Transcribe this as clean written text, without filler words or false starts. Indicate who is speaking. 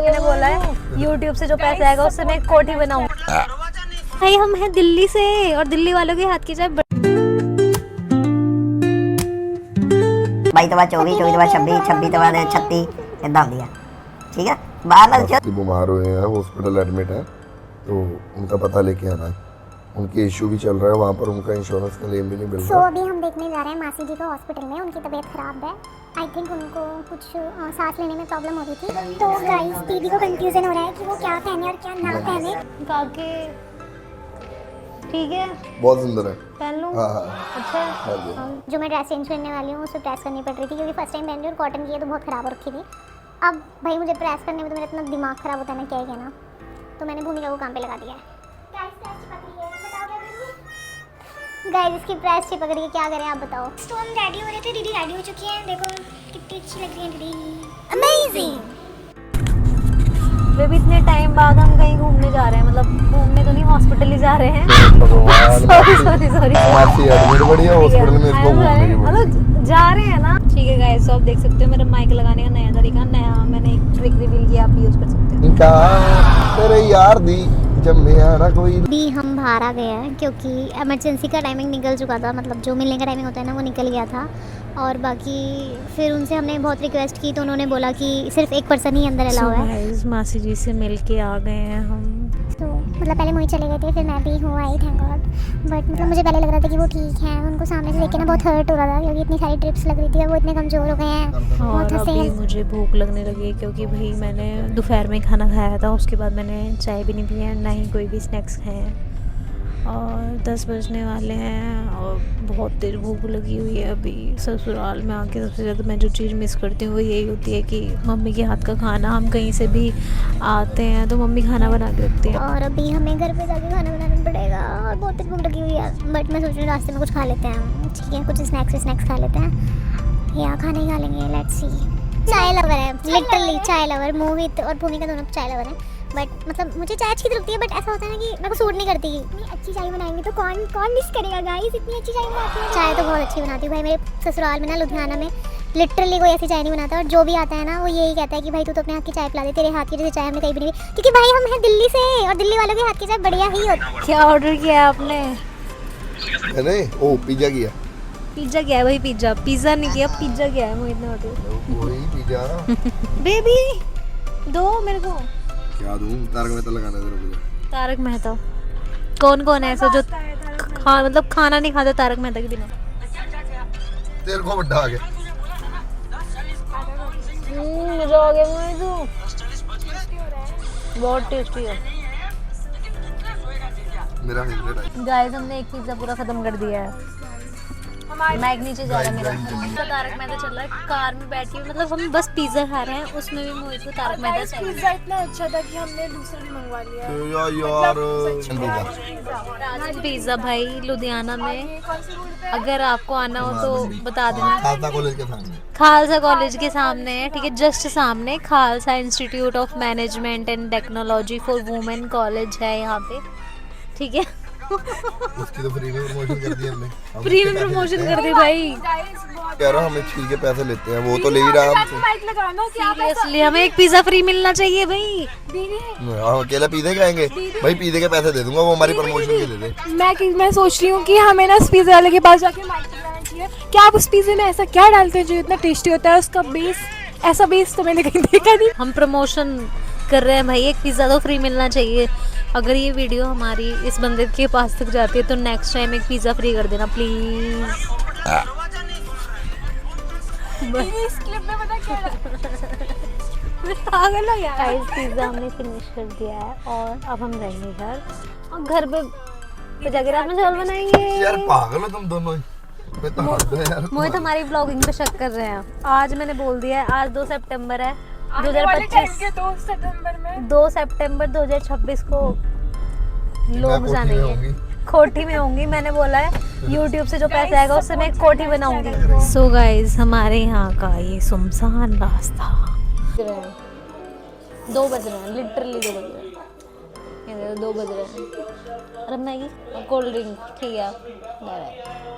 Speaker 1: मैंने बोला है YouTube से जो पैसा आएगा उससे मैं एक कोठी बनाऊं। भाई हम हैं दिल्ली से और दिल्ली वालों के हाथ की चाय
Speaker 2: 22 ਤੋਂ ਬਾਅਦ 24 24 ਤੋਂ ਬਾਅਦ 26 26 ਤੋਂ ਬਾਅਦ 36 ਇਦਾਂ ਹੁੰਦੀ ਹੈ। ठीक है बाहर ना
Speaker 3: काफी बीमार हुए हैं, हॉस्पिटल एडमिट है, तो उनका पता लेके आना है। उनके इशू भी चल रहा है वहाँ पर, उनका इंश्योरेंस क्लेम भी नहीं मिल रहा।
Speaker 4: अभी हम देखने जा रहे हैं मासी जी को हॉस्पिटल में। उनकी तबीयत खराब है, आई थिंक उनको कुछ सांस लेने में प्रॉब्लम हो रही थी। तो गाइस दीदी को कंफ्यूजन हो रहा है कि वो क्या पहने और क्या ना पहने।
Speaker 1: काके ठीक है,
Speaker 3: बहुत सुंदर है,
Speaker 1: पहन लूं?
Speaker 3: हाँ हाँ
Speaker 1: अच्छा
Speaker 3: हाँ जी।
Speaker 4: जो मैं ड्रेस चेंज करने वाली हूँ उसे प्रेस करनी पड़ रही थी क्योंकि फर्स्ट टाइम पहन रही हूँ और कॉटन की है तो बहुत ख़राब हो रखी थी। अब भाई मुझे प्रेस करने में तो मेरा इतना दिमाग ख़राब होता है ना, क्या ही कहना। तो मैंने भूमिका को काम पे लगा दिया है। गाइस इसकी प्रेस चिपक रही है, क्या करें आप बताओ। तो हम रेडी हो रहे थे, दीदी रेडी हो चुकी हैं, देखो कितनी अच्छी लग रही है दीदी, अमेजिंग।
Speaker 1: बेबी इतने टाइम बाद हम कहीं घूमने जा रहे हैं, मतलब घूमने तो नहीं, हॉस्पिटल ही जा रहे हैं। सॉरी
Speaker 3: मासी एडमिट बढ़िया हॉस्पिटल में, इसको घूमने की
Speaker 1: मतलब जा रहे हैं ना। ठीक है गाइस, तो आप देख सकते हो मेरा माइक लगाने का नया तरीका, नया मैंने एक ट्रिक रिवील किया, आप भी यूज कर सकते हो।
Speaker 3: क्या तेरे यार दी जब मैं ना कोई
Speaker 4: भी हम बाहर आ गए हैं क्योंकि इमरजेंसी का टाइमिंग निकल चुका था, मतलब जो मिलने का टाइमिंग होता है ना वो निकल गया था। और बाकी फिर उनसे हमने बहुत रिक्वेस्ट की तो उन्होंने बोला कि सिर्फ एक पर्सन ही अंदर अलाउ है।
Speaker 1: मासी जी से मिल के आ गए हैं हम।
Speaker 4: तो मतलब पहले मुझे चले गए थे, फिर मैं भी हूँ आई, थैंक गॉड। बट मतलब मुझे पहले लग रहा था कि वो ठीक है, उनको सामने से देख के ना बहुत हर्ट हो रहा था क्योंकि इतनी सारी ट्रिप्स लग रही थी और वो इतने कमज़ोर हो गए हैं।
Speaker 1: और अभी मुझे भूख लगने लगी क्योंकि भाई मैंने दोपहर में खाना खाया था, उसके बाद मैंने चाय भी नहीं पी है, ना ही कोई भी स्नैक्स खाए हैं। और 10 बजने वाले हैं और बहुत देर भूख लगी हुई है। अभी ससुराल में आके सबसे ज़्यादा मैं जो चीज़ मिस करती हूँ वो यही होती है कि मम्मी के हाथ का खाना। हम कहीं से भी आते हैं तो मम्मी खाना बना के रखती है।
Speaker 4: और अभी हमें घर पे जाके खाना बनाना पड़ेगा और बहुत देर भूख लगी हुई है। बट मैं सोच रही हूँ रास्ते में कुछ खा लेते हैं, ठीक है, कुछ स्नैक्स खा लेते हैं या खाना ही खा लेंगे, लेट्स सी। चाय लवर है, लिटरली चाय लवर। मोहित और भूमिका दोनों चाय लवर हैं। बट मतलब मुझे चाय अच्छी लगती है, बट ऐसा होता है ना कि मेरे को सूट नहीं करती। इतनी अच्छी चाय बनाएंगे तो कौन मिस करेगा गाइस, इतनी अच्छी चाय बनाती है। चाय तो बहुत अच्छी बनाती हूँ भाई। मेरे ससुराल में ना लुधियाना में लिटरली कोई ऐसी चाय नहीं बनाता, और जो भी आता है ना वो यही कहता है कि भाई तू तो अपने हाथ की चाय पिला दे, तेरे हाथ की जैसे चाय हमने कहीं भी नहीं पी। क्योंकि भाई हम हैं दिल्ली से और दिल्ली वालों के हाथ की चाय बढ़िया ही होती है।
Speaker 1: क्या ऑर्डर किया है आपने?
Speaker 3: मैंने ओ पिज्जा किया।
Speaker 1: पिज्जा क्या है? वही पिज्जा नहीं किया, पिज्जा क्या है? मोहित ने ऑर्डर
Speaker 3: वही पिज्जा।
Speaker 1: बेबी दो मेरे को।
Speaker 3: क्या दूं? तारक मेहता लगाना तेरे को।
Speaker 1: तारक मेहता कौन है ऐसा जो मतलब खाना नहीं खाता तारक मेहता के बिना?
Speaker 3: तेरे को बड्डा आ गया।
Speaker 1: मजा आ गया मुझे तो, बहुत टेस्टी है।
Speaker 3: मेरा फेवरेट है।
Speaker 1: गाइस हमने एक पिज्जा पूरा खत्म कर दिया है। माइक नीचे जा रहा है मेरा। तारक मेहता चल रहा है, कार में बैठी हूँ, मतलब हम बस पिज्जा खा रहे हैं, उसमें भी मोहित को तारक मेहता चाहिए।
Speaker 5: पिज्जा इतना अच्छा था कि हमने दूसरा भी मंगवा लिया।
Speaker 3: यार
Speaker 1: पिज्जा भाई लुधियाना में, अगर आपको आना हो तो बता देना।
Speaker 3: खालसा कॉलेज के सामने।
Speaker 1: खालसा कॉलेज के सामने है, ठीक है, जस्ट सामने Khalsa institute of management and technology for women college है यहाँ पे, ठीक है।
Speaker 3: उसकी तो फ्री में प्रमोशन कर दी हमने।
Speaker 1: फ्री में प्रमोशन कर दी भाई।
Speaker 3: कह रहा हमें छील के पैसे लेते हैं, वो तो ले ही रहा हमसे।
Speaker 1: सीरियसली हमें एक पिज्जा फ्री मिलना चाहिए भाई।
Speaker 3: हम अकेला पिज्जा खाएंगे भाई, पिज्जे के पैसे दे दूंगा, वो हमारी प्रमोशन के दे दे।
Speaker 5: मैं सोच रही हूँ कि हमें ना पिज्जा वाले के पास जाके माइक लगाना चाहिए। क्या आप उस पिज्जे में ऐसा क्या डालते हैं जो इतना टेस्टी होता है? उसका बेस, ऐसा बेस तो मैंने कहीं देखा नहीं।
Speaker 1: हम प्रमोशन कर रहे हैं भाई, एक पिज्जा तो फ्री मिलना चाहिए। अगर ये वीडियो हमारी इस बंदे के पास तक जाती है तो नेक्स्ट टाइम एक पिज्जा फ्री कर देना प्लीज।
Speaker 5: इस क्लिप में पता क्या
Speaker 1: पागल हो यार। गाइस पिज्जा हमने फिनिश कर दिया है और अब हम जाएंगे घर, और घर पे जाके रात में चावल बनाएंगे।
Speaker 3: यार पागल हो तुम दोनों।
Speaker 1: मोहित हमारी ब्लॉगिंग पे शक कर रहे हैं। आज मैंने बोल दिया है, आज 2 सितंबर है 2025। 2 सितंबर 2026 को लोग जानेंगे। कोठी में होंगी, मैंने बोला है YouTube से जो पैसा आएगा उससे मैं एक कोठी बनाऊंगी। सो गाइस हमारे यहाँ का ये सुनसान रास्ता, 2 बज रहे हैं, लिटरली 2 बज रहे हैं, 2 बज रहे हैं। और मैगी और कोल्ड ड्रिंक, ठीक है, बाय बाय।